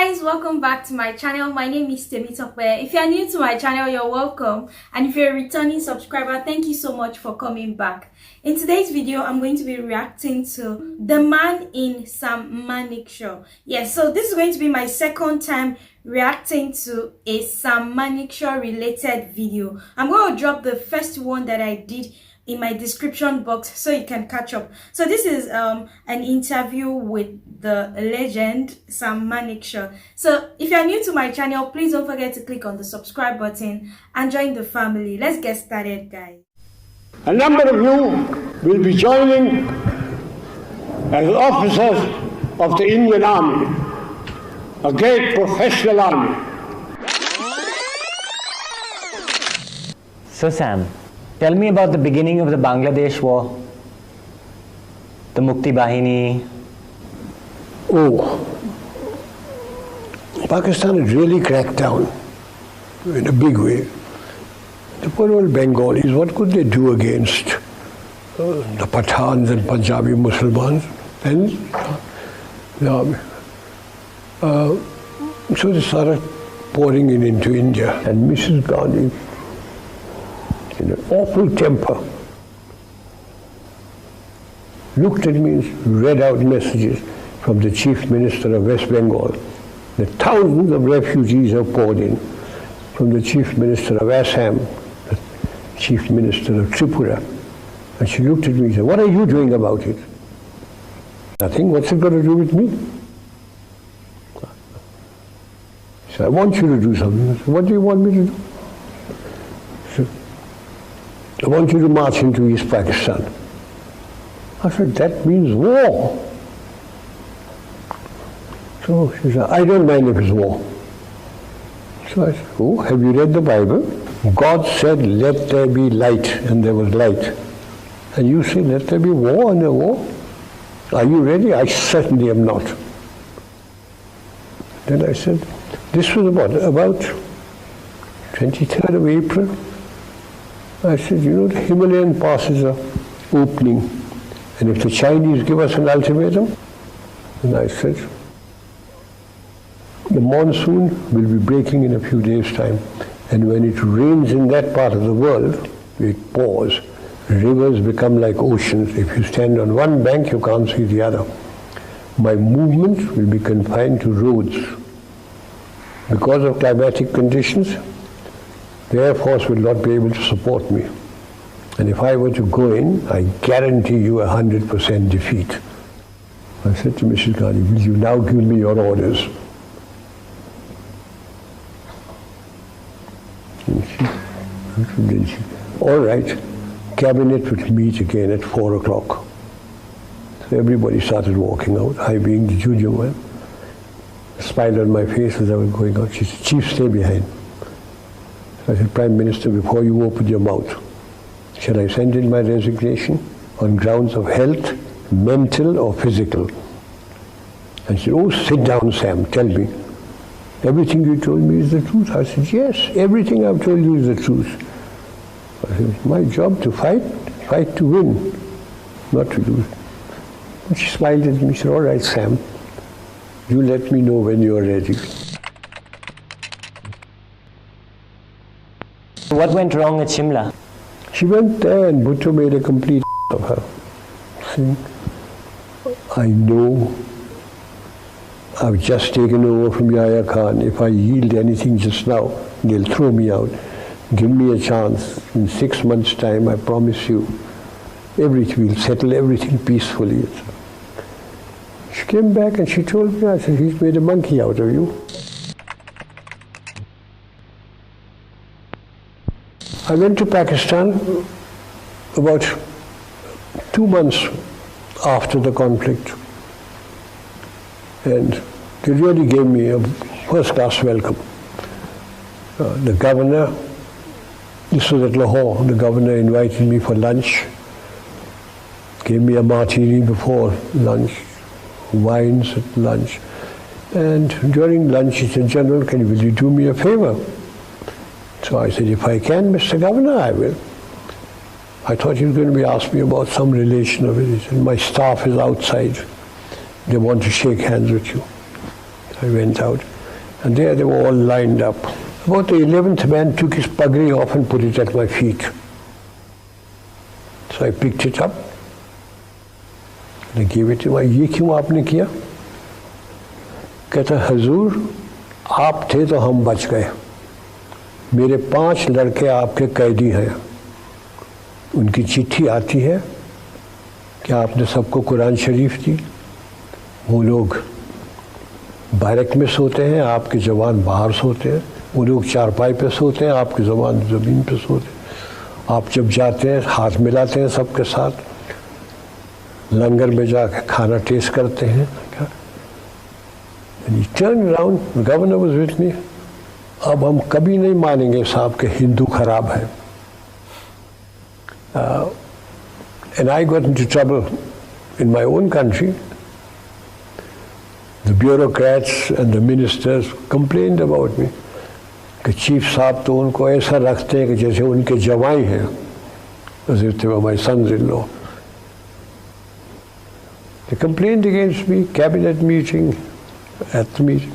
guys, welcome back to my channel. My name is Temitope. If you are new to my channel, you're welcome, and if you're a returning subscriber, thank you so much for coming back. In today's video, I'm going to be reacting to The Man in Sam Manekshaw. Yes, so this is going to be my second time reacting to a Sam Manekshaw related video. I'm going to drop the first one that I did in my description box so you can catch up. So this is an interview with the legend Sam Manekshaw. So if you're new to my channel, please don't forget to click on the subscribe button and join the family. Let's get started, guys. A number of you will be joining as officers of the Indian Army, a great professional army. So Sam, tell me about the beginning of the Bangladesh war, the Mukti Bahini. Oh, Pakistan had really cracked down in a big way. The poor old Bengalis, what could they do against the Pathans and Punjabi Muslims and the army? So they started pouring into India, and Mrs. Gandhi, in an awful temper, looked at me and read out messages from the Chief Minister of West Bengal. The thousands of refugees have poured in, from the Chief Minister of Assam, the Chief Minister of Tripura. And she looked at me and said, "What are you doing about it?" "Nothing. What's it got to do with me?" She said, "I want you to do something." I said, "What do you want me to do?" She said, "I want you to march into East Pakistan." I said, "That means war." So she said, "I don't mind if it's war." So I said, "Oh, have you read the Bible? God said, 'Let there be light,' and there was light. And you say, 'Let there be war,' and there war. Are you ready?" "I certainly am not." Then I said, this was about 23rd of April. I said, "You know, the Himalayan passes are opening, and if the Chinese give us an ultimatum," and I said, "the monsoon will be breaking in a few days' time, and when it rains in that part of the world, it pours. Rivers become like oceans. If you stand on one bank, you can't see the other. My movement will be confined to roads. Because of climatic conditions, the Air Force will not be able to support me. And if I were to go in, I guarantee you 100% defeat." I said to Mrs. Gandhi, "Will you now give me your orders?" And then she, "All right, cabinet will meet again at 4 o'clock. So everybody started walking out, I being the junior one. A smile on my face as I was going out. She said, "Chief, stay behind." So I said, "Prime Minister, before you open your mouth, shall I send in my resignation on grounds of health, mental or physical?" And she said, "Oh, sit down, Sam, tell me. Everything you told me is the truth?" I said, "Yes, everything I've told you is the truth." I said, "It's my job to fight to win, not to lose." And she smiled at me and said, "All right, Sam, you let me know when you're ready." What went wrong at Shimla? She went there and Bhutto made a complete of her. Saying, "I know I've just taken over from Yahya Khan. If I yield anything just now, they'll throw me out. Give me a chance. In 6 months' time, I promise you, we'll settle everything peacefully." She came back and she told me, I said, "He's made a monkey out of you." I went to Pakistan about 2 months after the conflict, and they really gave me a first-class welcome. The governor, this was at Lahore, the governor invited me for lunch, gave me a martini before lunch, wines at lunch, and during lunch he said, "General, will you do me a favor?" So I said, "If I can, Mr. Governor, I will." I thought he was going to be asking me about some relation of it. He said, "My staff is outside. They want to shake hands with you." I went out. And there they were all lined up. About the 11th man took his pagri off and put it at my feet. So I picked it up. I gave it to him. ये क्यों आपने किया? कहता हजूर आप थे तो हम बच गए. मेरे 5 लड़के आपके कैदी हैं. उनकी चिट्ठी आती है कि आपने सबको कुरान शरीफ दी. वो लोग बैरक में सोते हैं, आपके जवान बाहर सोते हैं. वो लोग चारपाई पे सोते हैं, आपके जवान ज़मीन पे सोते हैं. आप जब जाते हैं हाथ मिलाते हैं सबके साथ, लंगर में जाकर खाना टेस्ट करते हैं. And he turned around, the governor was with me. अब हम कभी नहीं मानेंगे साहब कि हिंदू खराब है. And I got into trouble in my own country. The bureaucrats and the ministers complained about me. कि चीफ साहब तो उनको ऐसा रखते हैं कि जैसे उनके जवाई हैं, as if they were my sons-in-law. They complained against me, cabinet meeting, at the meeting.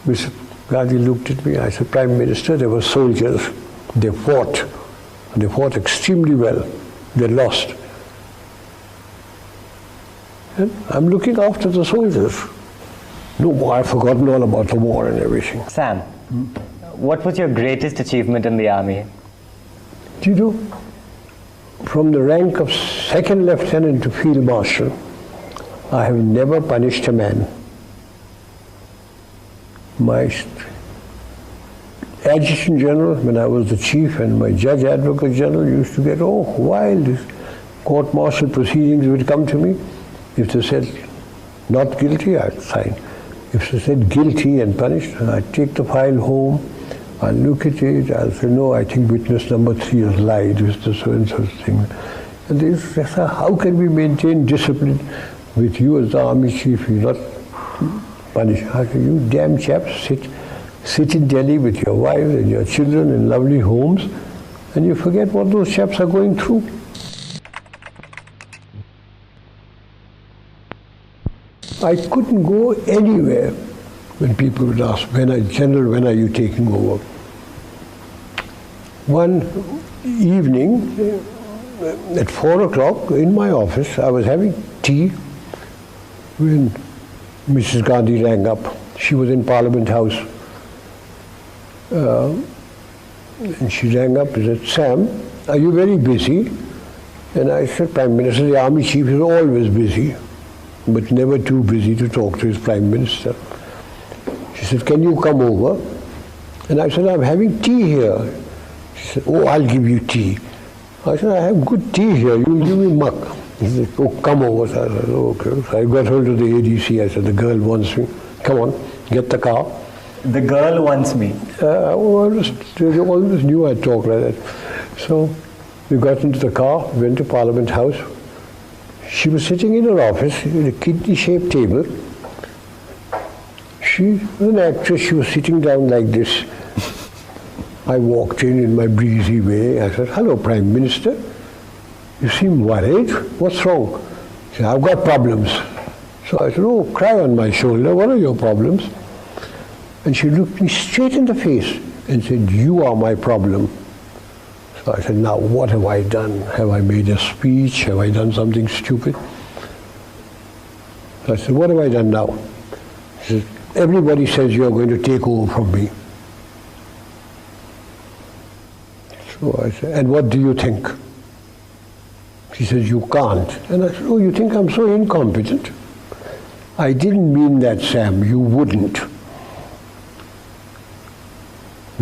Mr. Gandhi looked at me, I said, Prime Minister, they were soldiers. They fought. They fought extremely well. They lost. And I'm looking after the soldiers. No, I've forgotten all about the war and everything. Sam, what was your greatest achievement in the army? Do you know, from the rank of second lieutenant to field marshal, I have never punished a man. My adjutant general, when I was the chief, and my judge advocate general used to get wild. Court martial proceedings would come to me. If they said not guilty, I'd sign. If they said guilty and punished, I'd take the file home, I'll look at it, I'll say, no, I think witness number 3 has lied, with the so-and-so thing. And they say, how can we maintain discipline with you as the army chief? You're not punished. I say, you damn chaps sit in Delhi with your wives and your children in lovely homes, and you forget what those chaps are going through. I couldn't go anywhere when people would ask, General, when are you taking over? One evening at 4 o'clock in my office, I was having tea when Mrs. Gandhi rang up. She was in Parliament House. And she rang up and said, Sam, are you very busy? And I said, Prime Minister, the Army Chief is always busy, but never too busy to talk to his Prime Minister. She said, can you come over? And I said, I'm having tea here. She said, oh, I'll give you tea. I said, I have good tea here, you'll give me muck. He said, oh, come over. So I said, okay. So I got hold of the ADC, I said, the girl wants me. Come on, get the car. The girl wants me. They always knew I'd talk like that. So we got into the car, went to Parliament House. She was sitting in her office in a kidney-shaped table. She was an actress, she was sitting down like this. I walked in my breezy way. I said, hello, Prime Minister. You seem worried. What's wrong? She said, I've got problems. So I said, oh, cry on my shoulder. What are your problems? And she looked me straight in the face and said, you are my problem. So I said, now what have I done? Have I made a speech? Have I done something stupid? So I said, what have I done now? She said, everybody says you're going to take over from me. So I said, and what do you think? She says, you can't. And I said, oh, you think I'm so incompetent? I didn't mean that, Sam. You wouldn't.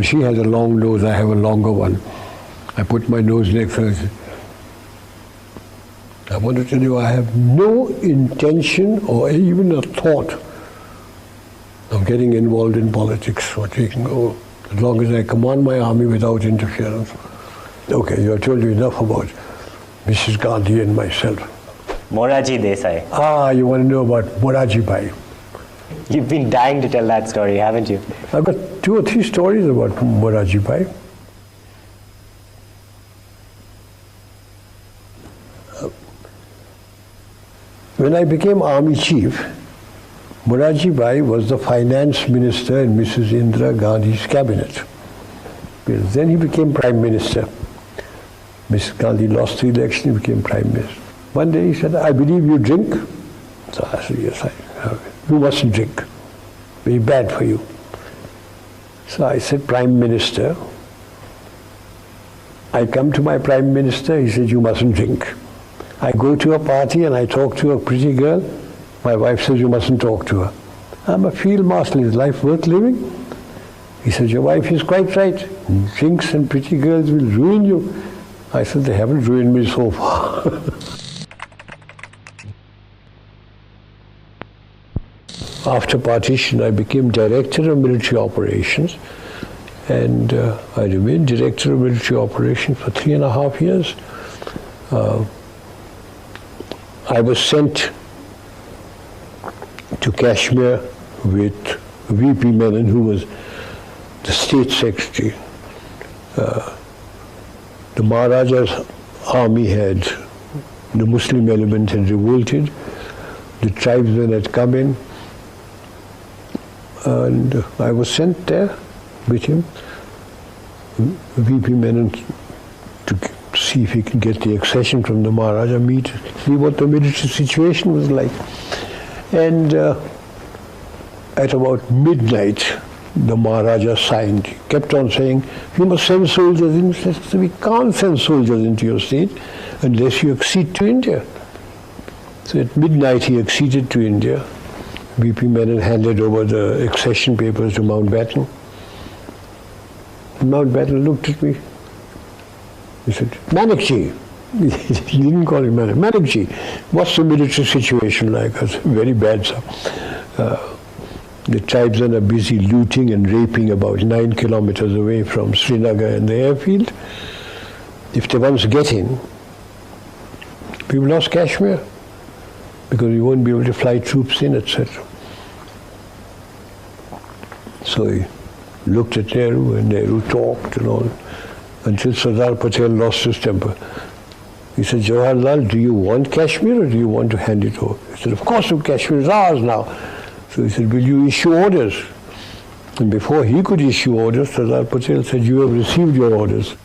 She has a long nose, I have a longer one. I put my nose next to her. I want to tell you, I have no intention or even a thought of getting involved in politics or taking over, as long as I command my army without interference. Okay, I told you enough about Mrs. Gandhi and myself. Moraji Desai. Ah, you want to know about Moraji Bhai. You've been dying to tell that story, haven't you? I've got 2 or 3 stories about Moraji Bhai. When I became army chief, Morarji Bhai was the finance minister in Mrs. Indira Gandhi's cabinet. Then he became prime minister. Mrs. Gandhi lost the election, he became prime minister. One day he said, I believe you drink. So I said, yes, you mustn't drink. Very bad for you. So I said, Prime Minister. I come to my Prime Minister, he said, you mustn't drink. I go to a party and I talk to a pretty girl. My wife says, you mustn't talk to her. I'm a field marshal, is life worth living? He said, your wife is quite right. Drinks and pretty girls will ruin you. I said, they haven't ruined me so far. After partition, I became director of military operations, and I remained director of military operations for 3.5 years. I was sent to Kashmir with VP Menon, who was the state secretary. The Maharaja's army the Muslim element had revolted, the tribesmen had come in, and I was sent there with him, VP Menon, to see if he can get the accession from the Maharaja, see what the military situation was like. And at about midnight, the Maharaja signed. He kept on saying, you must send soldiers in. He said, we can't send soldiers into your state unless you accede to India. So at midnight he acceded to India. VP Menon handed over the accession papers to Mountbatten. Mountbatten looked at me. He said, Manekshaw. He didn't call him Manekshaw. Manekshaw, what's the military situation like? I said, very bad, sir. The tribesmen are busy looting and raping about 9 kilometers away from Srinagar and the airfield. If they once get in, we've lost Kashmir because we won't be able to fly troops in, etc. So he looked at Nehru, and Nehru talked and all, until Sardar Patel lost his temper. He said, Jawaharlal, do you want Kashmir or do you want to hand it over? He said, of course, Kashmir is ours now. So he said, will you issue orders? And before he could issue orders, Sardar Patel said, you have received your orders.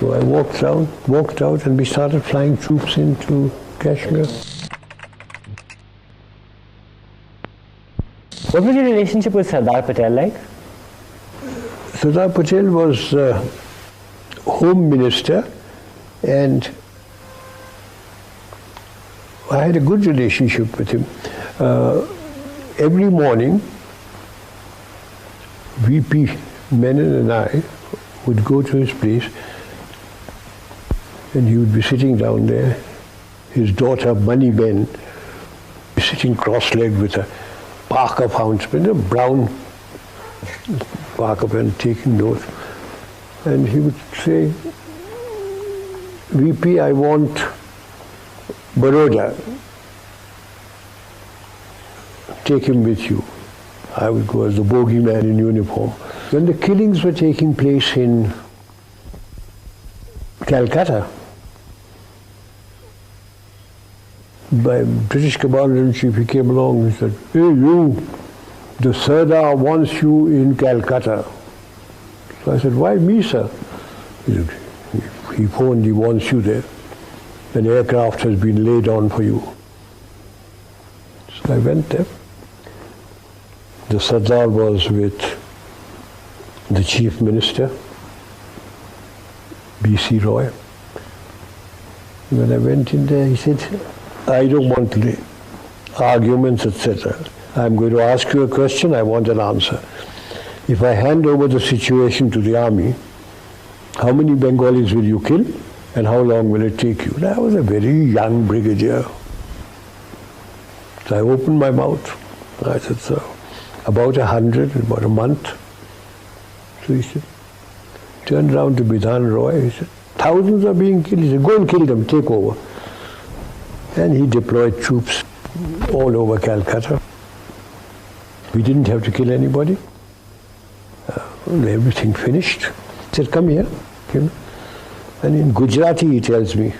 So I walked out, and we started flying troops into Kashmir. What was your relationship with Sardar Patel like? Sardar Patel was Home Minister, and I had a good relationship with him. Every morning, VP Menon and I would go to his place, and he would be sitting down there. His daughter, Mani Ben, sitting cross-legged with a Parker fountain pen, a brown Parker pen, taking notes. And he would say, VP, I want Baroda. Take him with you. I would go as the bogeyman in uniform. When the killings were taking place in Calcutta, by British Commander-in-Chief, he came along and said, hey you, the Sardar wants you in Calcutta. So I said, why me, sir? He said, he phoned, he wants you there. An aircraft has been laid on for you. So I went there. The Sardar was with the Chief Minister, B.C. Roy. When I went in there, he said, I don't want arguments, etc. I'm going to ask you a question, I want an answer. If I hand over the situation to the army, how many Bengalis will you kill and how long will it take you? And I was a very young brigadier. So I opened my mouth. I said, sir, about 100 in about a month. So he said, turned around to Bidhan Roy, he said, thousands are being killed. He said, go and kill them, take over. And he deployed troops all over Calcutta. We didn't have to kill anybody. Everything finished. He said, come here. And in Gujarati he tells me,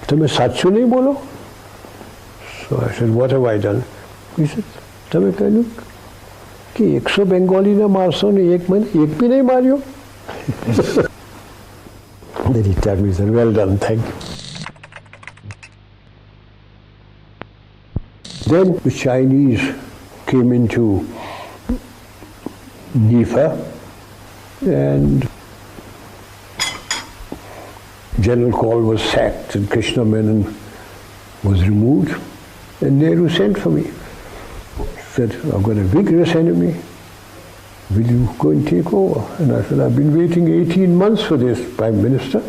"Tumhe sachu nahi bolo?" So I said, what have I done? He said, "Tame कहलू कि 100 बंगाली ना मारसो ने एक भी नहीं Mario." Then he told me, he said, "Well done, thank you." Then the Chinese came into Nifa, and General Kaul was sacked and Krishna Menon was removed, and Nehru sent for me. He said, "I've got a vigorous enemy. Will you go and take over?" And I said, "I've been waiting 18 months for this, Prime Minister."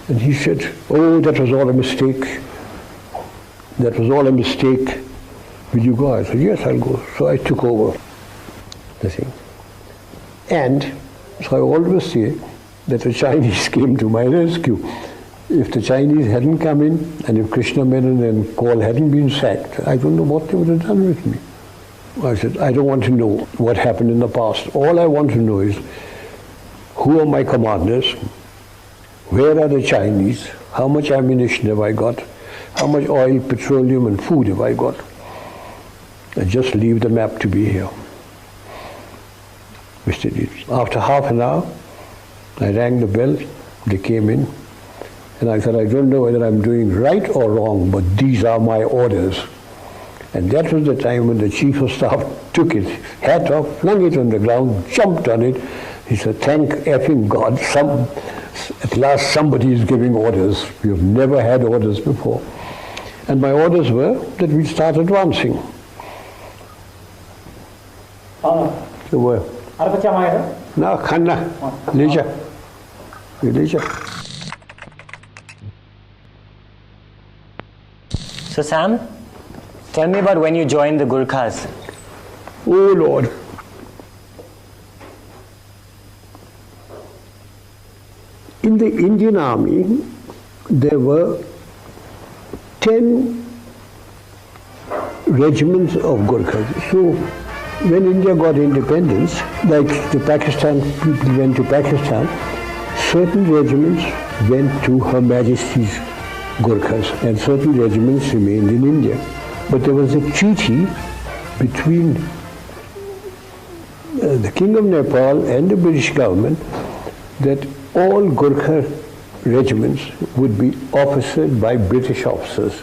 And he said, "Oh, that was all a mistake. That was all a mistake. Will you go?" I said, "Yes, I'll go." So I took over the thing. And so I always say that the Chinese came to my rescue. If the Chinese hadn't come in, and if Krishna Menon and Kaul hadn't been sacked, I don't know what they would have done with me. I said, "I don't want to know what happened in the past. All I want to know is who are my commanders, where are the Chinese, how much ammunition have I got, how much oil, petroleum and food have I got. And just leave the map to be here." Mr. Deeds. After half an hour, I rang the bell, they came in, and I said, "I don't know whether I'm doing right or wrong, but these are my orders." And that was the time when the Chief of Staff took it, hat off, flung it on the ground, jumped on it. He said, "Thank effing God, at last somebody is giving orders. We have never had orders before." And my orders were that we start advancing. So were. No, Khanna, Leisure. Leisure. So Sam, tell me about when you joined the Gurkhas. Oh Lord. In the Indian Army, there were 10 regiments of Gurkhas. So when India got independence, like the Pakistan people went to Pakistan, certain regiments went to Her Majesty's Gurkhas and certain regiments remained in India. But there was a treaty between the King of Nepal and the British government that all Gurkha regiments would be officered by British officers.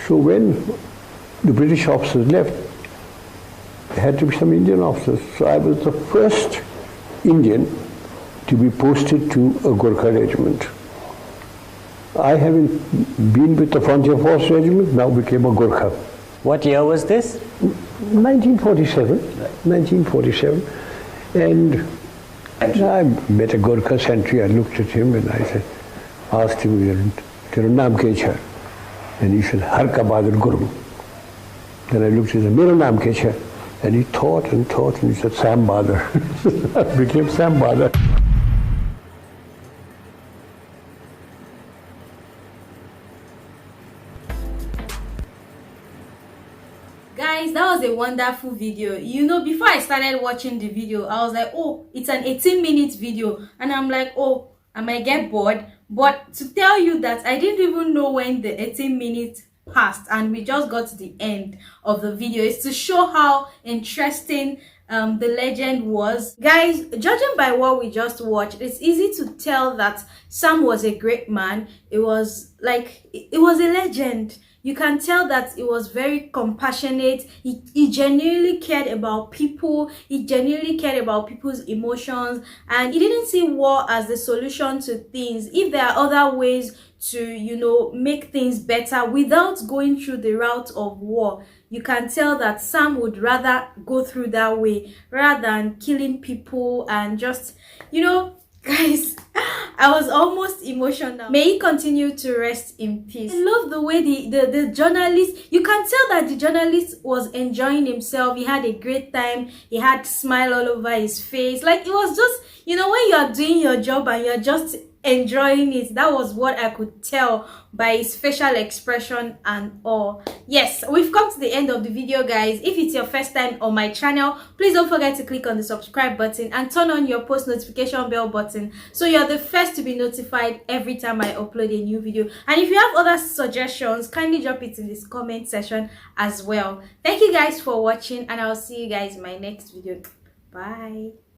So when the British officers left, there had to be some Indian officers. So I was the first Indian to be posted to a Gurkha regiment. I, having been with the Frontier Force Regiment, now became a Gurkha. What year was this? 1947. 1947. And I met a Gurkha sentry. I looked at him and I said, asked him, "Tera naam kya hai?" And he said, "Har ka Bahadur Guru." Then I looked at him, "Mera naam kya hai?" And he thought and he said, "Sam Bahadur." I became Sam Bahadur. Guys, that was a wonderful video. You know, before I started watching the video, I was like, oh, it's an 18-minute video. And I'm like, oh, I might get bored. But to tell you that I didn't even know when the 18 minutes passed and we just got to the end of the video. It's to show how interesting the legend was. Guys, judging by what we just watched, it's easy to tell that Sam was a great man. It was a legend. You can tell that it was very compassionate. He genuinely cared about people. He genuinely cared about people's emotions. And he didn't see war as the solution to things. If there are other ways to, you know, make things better without going through the route of war, you can tell that Sam would rather go through that way rather than killing people and just, you know, guys, I was almost emotional. May he continue to rest in peace. I love the way the journalist, you can tell that the journalist was enjoying himself. He had a great time. He had smile all over his face. Like, it was just, you know, when you are doing your job and you're just enjoying it. That was what I could tell by his facial expression and all. Yes, we've come to the end of the video, guys. If it's your first time on my channel, please don't forget to click on the subscribe button and turn on your post notification bell button so you're the first to be notified every time I upload a new video. And if you have other suggestions, kindly drop it in this comment section as well. Thank you guys for watching, and I'll see you guys in my next video. Bye.